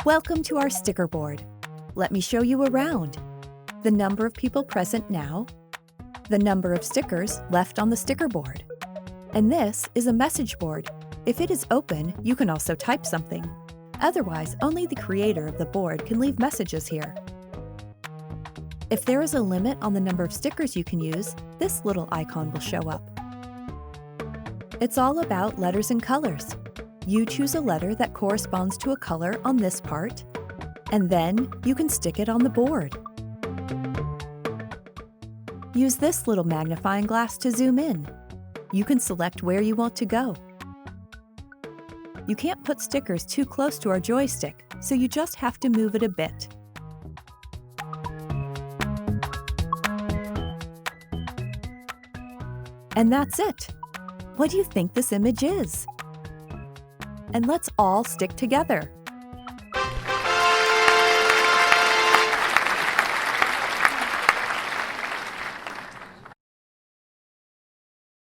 Welcome to our sticker board. Let me show you around. The number of people present now, the number of stickers left on the sticker board. And this is a message board. If it is open, you can also type something. Otherwise, only the creator of the board can leave messages here. If there is a limit on the number of stickers you can use, this little icon will show up. It's all about letters and colors. You choose a letter that corresponds to a color on this part, and then you can stick it on the board. Use this little magnifying glass to zoom in. You can select where you want to go. You can't put stickers too close to our joystick, so you just have to move it a bit. And that's it. What do you think this image is? And let's all stick together.